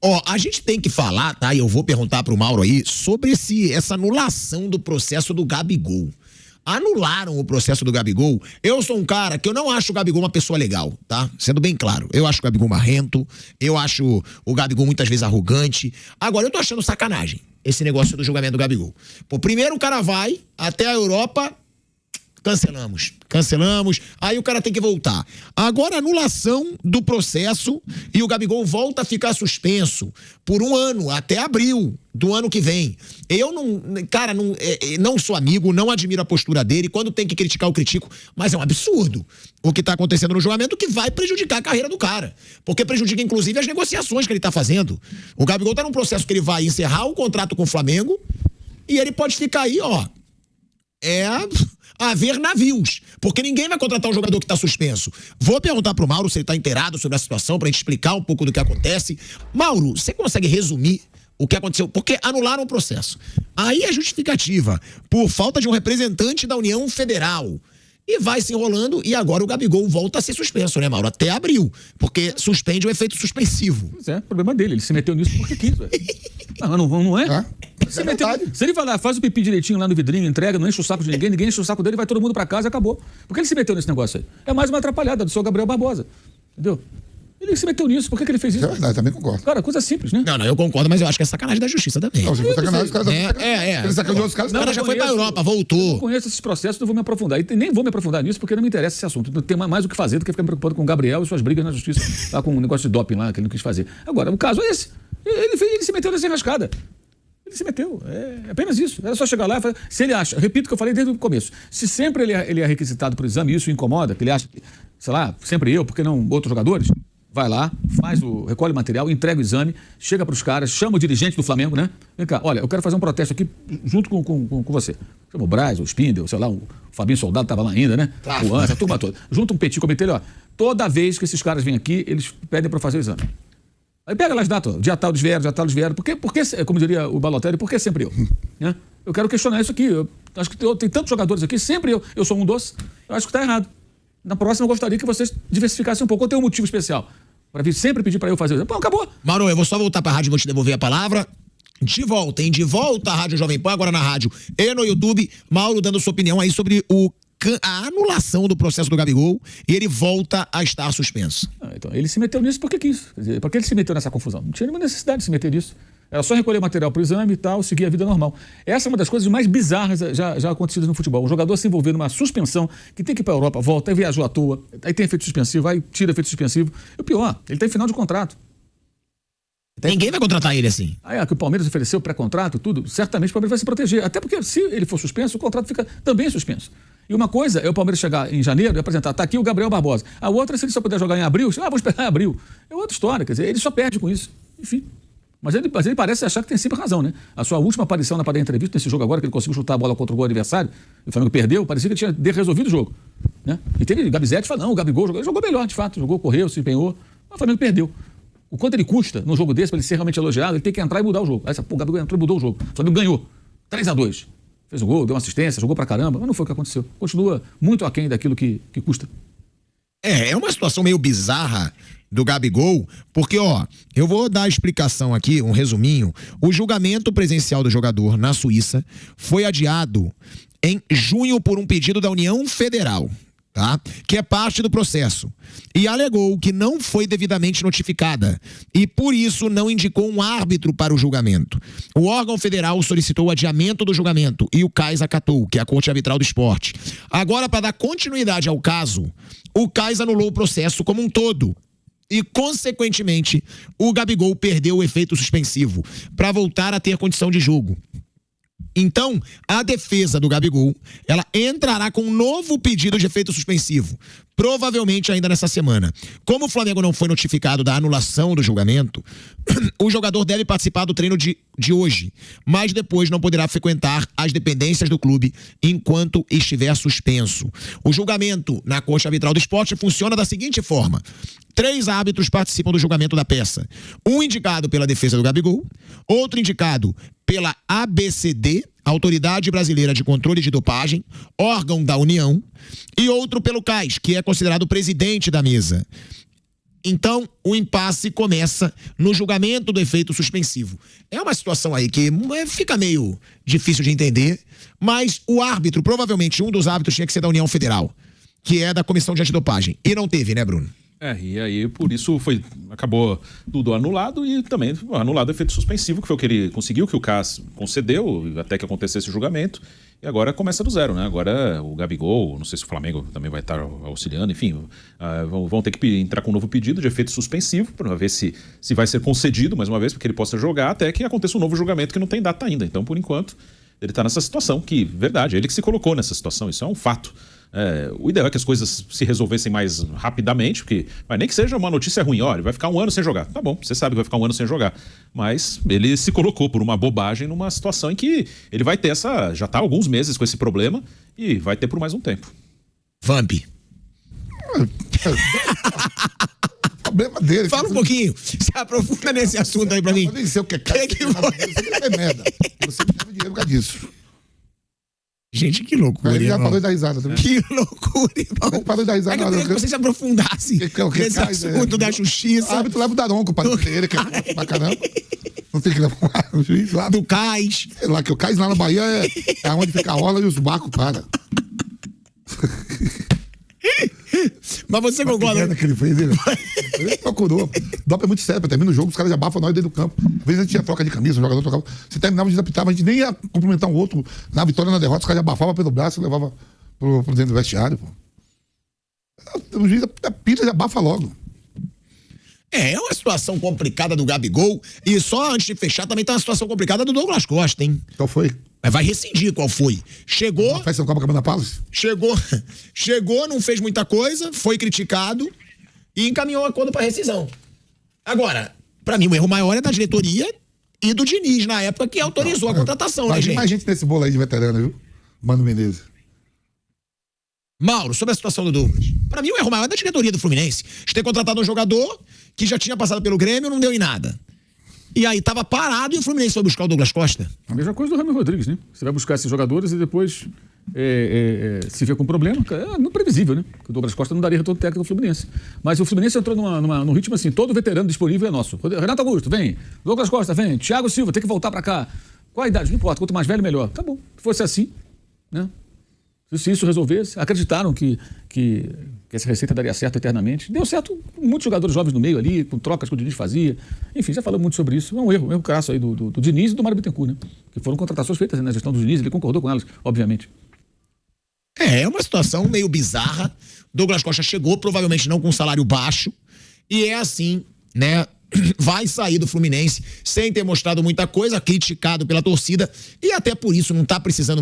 Ó, a gente tem que falar, tá? E eu vou perguntar pro Mauro aí sobre essa anulação do processo do Gabigol. Anularam o processo do Gabigol. Eu sou um cara que eu não acho o Gabigol uma pessoa legal, tá? Sendo bem claro. Eu acho o Gabigol marrento, eu acho o Gabigol muitas vezes arrogante. Agora, eu tô achando sacanagem esse negócio do julgamento do Gabigol. Pô, primeiro o cara vai até a Europa, cancelamos, aí o cara tem que voltar. Agora, anulação do processo e o Gabigol volta a ficar suspenso por 1 ano, até abril do ano que vem. Eu não sou amigo, não admiro a postura dele, quando tem que criticar, eu critico, mas é um absurdo o que tá acontecendo no julgamento, que vai prejudicar a carreira do cara, porque prejudica inclusive as negociações que ele tá fazendo. O Gabigol tá num processo que ele vai encerrar o contrato com o Flamengo e ele pode ficar aí, ó, a ver navios, porque ninguém vai contratar um jogador que está suspenso. Vou perguntar pro Mauro se ele está inteirado sobre a situação, pra gente explicar um pouco do que acontece. Mauro, você consegue resumir o que aconteceu? Porque anularam o processo. Aí a justificativa, por falta de um representante da União Federal. E vai se enrolando, e agora o Gabigol volta a ser suspenso, né, Mauro? Até abril, porque suspende o efeito suspensivo. Pois é, problema dele, ele se meteu nisso porque quis, velho. Não é? Se ele vai lá, faz o pipi direitinho lá no vidrinho, entrega, não enche o saco de ninguém enche o saco dele, vai todo mundo pra casa e acabou. Por que ele se meteu nesse negócio aí? É mais uma atrapalhada do seu Gabriel Barbosa, entendeu? Ele se meteu nisso, por que ele fez isso? Eu também concordo. Cara, coisa simples, né? Não, eu concordo, mas eu acho que é sacanagem da justiça também. Não, se for sacanagem, os caras Ele sacaneou os caras. O cara já foi pra Europa, voltou. Eu não conheço esses processos, não vou me aprofundar. E nem vou me aprofundar nisso porque não me interessa esse assunto. Tem mais o que fazer do que ficar me preocupando com o Gabriel e suas brigas na justiça, lá com o negócio de doping lá, que ele não quis fazer. Agora, o caso é esse. Ele se meteu nessa enrascada. Ele se meteu. É apenas isso. Era só chegar lá e fazer. Se ele acha, repito o que eu falei desde o começo, se sempre ele é requisitado por exame e isso o incomoda, que ele acha que, sei lá, sempre eu, por que não outros jogadores? Vai lá, recolhe o material, entrega o exame, chega para os caras, chama o dirigente do Flamengo, né? Vem cá, olha, eu quero fazer um protesto aqui junto com você. Chama o Braz, o Spindel, sei lá, o Fabinho Soldado estava lá ainda, né? O Ansa, a turma toda. Junta um petit comitê, ó. Toda vez que esses caras vêm aqui, eles pedem para fazer o exame. Aí pega lá as datas, dia tal eles vieram. Por que, como diria o Balotelli, por que sempre eu? Né? Eu quero questionar isso aqui. Eu acho que tem tantos jogadores aqui, sempre eu sou um doce. Eu acho que está errado. Na próxima eu gostaria que vocês diversificassem um pouco. Eu tenho um motivo especial para sempre pedir para eu fazer. Pô, acabou. Mauro, eu vou só voltar para a rádio e vou te devolver a palavra. De volta, hein? De volta à Rádio Jovem Pan, agora na rádio e no YouTube. Mauro dando sua opinião aí sobre a anulação do processo do Gabigol e ele volta a estar suspenso. Então, ele se meteu nisso porque quis. Quer dizer, porque ele se meteu nessa confusão. Não tinha nenhuma necessidade de se meter nisso. Era só recolher material para o exame e tal, seguir a vida normal. Essa é uma das coisas mais bizarras já acontecidas no futebol. Um jogador se envolver numa suspensão, que tem que ir para a Europa, volta, aí viajou à toa, aí tem efeito suspensivo, aí tira efeito suspensivo. E o pior, ele tem final de contrato. Ninguém vai contratar ele assim. Aí, que o Palmeiras ofereceu pré-contrato, tudo, certamente o Palmeiras vai se proteger. Até porque se ele for suspenso, o contrato fica também suspenso. E uma coisa é o Palmeiras chegar em janeiro e apresentar, tá aqui o Gabriel Barbosa. A outra, se ele só puder jogar em abril, vou esperar em abril. É outra história, quer dizer, ele só perde com isso. Enfim. Mas ele parece achar que tem sempre razão, né? A sua última aparição na entrevista, nesse jogo agora, que ele conseguiu chutar a bola contra o gol adversário, e o Flamengo perdeu, parecia que ele tinha resolvido o jogo. Né? E teve Gabizete falando, não, o Gabigol jogou melhor, de fato, correu, se empenhou, mas o Flamengo perdeu. O quanto ele custa num jogo desse, para ele ser realmente elogiado, ele tem que entrar e mudar o jogo. Aí, o Gabigol entrou e mudou o jogo. O Flamengo ganhou. 3-2. Fez um gol, deu uma assistência, jogou pra caramba, mas não foi o que aconteceu. Continua muito aquém daquilo que custa. É uma situação meio bizarra do Gabigol, porque, ó, eu vou dar a explicação aqui, um resuminho. O julgamento presencial do jogador na Suíça foi adiado em junho por um pedido da União Federal, tá? Que é parte do processo. E alegou que não foi devidamente notificada e, por isso, não indicou um árbitro para o julgamento. O órgão federal solicitou o adiamento do julgamento e o CAIS acatou, que é a Corte Arbitral do Esporte. Agora, para dar continuidade ao caso, o CAIS anulou o processo como um todo. E, consequentemente, o Gabigol perdeu o efeito suspensivo para voltar a ter condição de jogo. Então, a defesa do Gabigol, ela entrará com um novo pedido de efeito suspensivo, provavelmente ainda nessa semana. Como o Flamengo não foi notificado da anulação do julgamento, o jogador deve participar do treino de hoje, mas depois não poderá frequentar as dependências do clube enquanto estiver suspenso. O julgamento na Corte Arbitral do Esporte funciona da seguinte forma: 3 árbitros participam do julgamento da peça. Um indicado pela defesa do Gabigol, outro indicado pela ABCD, Autoridade Brasileira de Controle de Dopagem, órgão da União, e outro pelo CAIS, que é considerado o presidente da mesa. Então, o impasse começa no julgamento do efeito suspensivo. É uma situação aí que fica meio difícil de entender, mas o árbitro, provavelmente um dos árbitros tinha que ser da União Federal, que é da Comissão de Antidopagem. E não teve, né, Bruno? E aí por isso acabou tudo anulado e também anulado o efeito suspensivo, que foi o que ele conseguiu, que o CAS concedeu até que acontecesse o julgamento, e agora começa do zero, né? Agora o Gabigol, não sei se o Flamengo também vai estar auxiliando, enfim, vão ter que entrar com um novo pedido de efeito suspensivo para ver se vai ser concedido mais uma vez, para que ele possa jogar até que aconteça um novo julgamento que não tem data ainda. Então, por enquanto, ele está nessa situação que, verdade, é ele que se colocou nessa situação, isso é um fato. O ideal é que as coisas se resolvessem mais rapidamente, porque nem que seja uma notícia ruim, olha, vai ficar um ano sem jogar. Tá bom, você sabe que vai ficar um ano sem jogar. Mas ele se colocou por uma bobagem numa situação em que ele vai ter já tá há alguns meses com esse problema e vai ter por mais um tempo. Vamp. Problema dele. Fala um pouquinho, se aprofunda nesse assunto aí pra mim. Eu nem sei o que é cara. Você é merda. Você me deve dinheiro por causa disso. Gente, que loucura. Ele já parou de dar risada também. Que loucura, irmão. Ele parou de dar risada. Eu queria que você se aprofundasse nesse assunto da justiça. O árbitro leva o Daronco para ele, que é pra caramba. Não tem que levar o juiz lá. Do cais. Sei lá, que o cais lá na Bahia é onde fica a orla e os barcos param. Mas você concorda? Que ele fez, ele procurou. Dopa é muito sério, termina o jogo, os caras já abafam nós dentro do campo. Às vezes a gente tinha troca de camisa, o jogador trocava. Se terminava, a gente apitava, a gente nem ia cumprimentar um outro. Na vitória, na derrota, os caras já abafavam pelo braço e levavam pro dentro do vestiário, pô. O juiz apita e abafa logo. É uma situação complicada do Gabigol. E só antes de fechar, também tá uma situação complicada do Douglas Costa, hein? Qual foi? Vai rescindir qual foi. Chegou. A festa do Copacabana Palace? Chegou, não fez muita coisa, foi criticado e encaminhou o acordo para rescisão. Agora, para mim, o erro maior é da diretoria e do Diniz, na época que autorizou a contratação, né, gente? Tem mais gente nesse bolo aí de veterano, viu? Mano Menezes. Mauro, sobre a situação do Douglas. Para mim, o erro maior é da diretoria do Fluminense. De ter contratado um jogador que já tinha passado pelo Grêmio e não deu em nada. E aí tava parado e o Fluminense foi buscar o Douglas Costa. A mesma coisa do Rami Rodrigues, né? Você vai buscar esses jogadores e depois se vê com problema. É muito previsível, né? Que o Douglas Costa não daria retorno técnico ao Fluminense. Mas o Fluminense entrou num ritmo assim, todo veterano disponível é nosso. Renato Augusto, vem. Douglas Costa, vem. Thiago Silva, tem que voltar pra cá. Qual a idade? Não importa, quanto mais velho, melhor. Tá bom. Se fosse assim, né? Se isso resolvesse, acreditaram que essa receita daria certo eternamente. Deu certo com muitos jogadores jovens no meio ali, com trocas que o Diniz fazia. Enfim, já falamos muito sobre isso. É um erro crasso aí do Diniz e do Mário Bittencourt, né? Que foram contratações feitas na gestão do Diniz, ele concordou com elas, obviamente. É uma situação meio bizarra. Douglas Costa chegou, provavelmente não com um salário baixo, e é assim, né? Vai sair do Fluminense sem ter mostrado muita coisa, criticado pela torcida, e até por isso não tá precisando muito